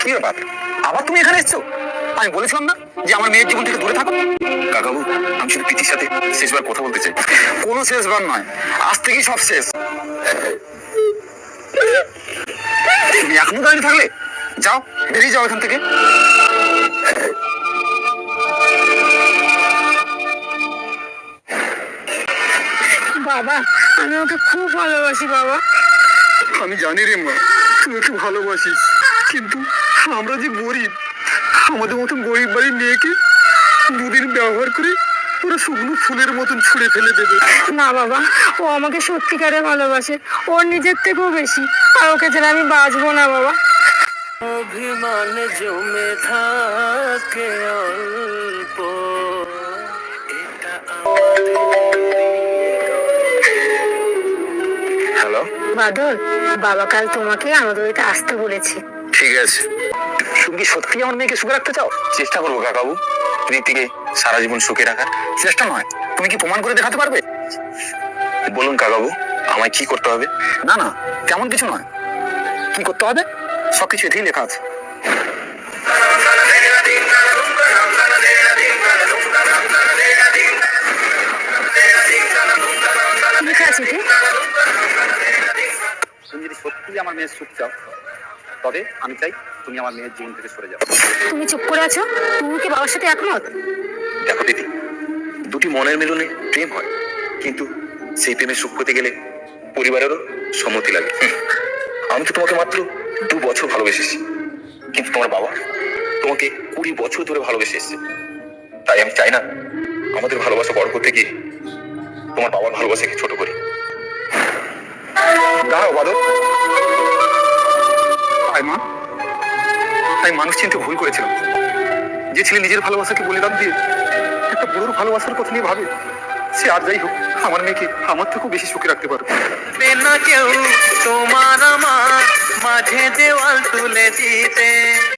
কি ব্যাপার, আবার তুমি এখানে এসছো? আমি বলেছিলাম না যে আমার মেয়ের জীবন থেকে দূরে থাকো। কাকাবু, আমি শুধু প্রীতির সাথে শেষবার কথা বলতে চাই। কোনো শেষবার নয়, আজ থেকেই সব শেষ। তুমি এখনো দাঁড়িয়ে থাকলে, যাও, বেরিয়ে যাও এখান থেকে। বাবা, আমি ওকে খুব ভালোবাসি বাবা। আমি জানি রে মা, তুই ওকে ভালোবাসিস, কিন্তু আমরা যে গরিব, আমাদের মতন গরিব বাড়ির মেয়েকে দুদিন ব্যবহার করে ওরা শুকনো ফুলের মতন ছুঁড়ে ফেলে দেবে। না বাবা, ও আমাকে সত্যিকারে ভালোবাসে, ওর নিজের থেকেও বেশি। আর ওকে ছাড়া আমি বাঁচবো না বাবা। অভিমান জমে থাকে অল্প, এটা হ্যালো বাদল, বাবা কাল তোমাকে আমাদের বাড়িতে আসতে বলেছে। ঠিক আছে। তুমি কি সত্যি আমার মেয়েকে সুখে রাখতে চাও? চেষ্টা করবো কাকাবু, প্রীতিকে সারা জীবন সুখে রাখার। চেষ্টা নয়, তুমি কি প্রমাণ করে দেখাতে পারবে? বলুন কাকাবু, আমায় কি করতে হবে? না না, তেমন কিছু নয়। কি করতে হবে সবকিছু এতেই লেখা আছে। লেখা আছে কি? তুমি যদি সত্যি আমার মেয়ের সুখ চাও, তবে আমি চাই তুমি আমার মেয়ের জীবন থেকে সরে যাও। তুমি চুপ করে আছো, তুমি কি বাবার সাথে একমত? দেখো দিদি, দুটি মনের মিলনে প্রেম হয়, কিন্তু সেই প্রেমে সুখ পেতে গেলে পরিবারেরও সম্মতি লাগে। আমি তো তোমাকে মাত্র 2 বছর ভালোবেসেছি, কিন্তু তোমার বাবা তোমাকে 20 বছর ধরে ভালোবেসে এসেছে। তাই আমি চাই না আমাদের ভালোবাসা বড় করতে গিয়ে তোমার বাবার ভালোবাসাকে ছোট করি। দাঁড়াও বাদল। আয় মা, তাই মানুষ চিনতে ভুল করেছিলাম। যে ছেলে নিজের ভালোবাসাকে বলিদান দিয়ে একটা বুড়োর ভালোবাসার কথা নিয়ে ভাবে, সে আর যাই হোক আমার মেয়েকে আমার থেকেও বেশি সুখে রাখতে পারবে। না কেউ তোমার আমার মাঝে দেওয়াল তুলে দিতে।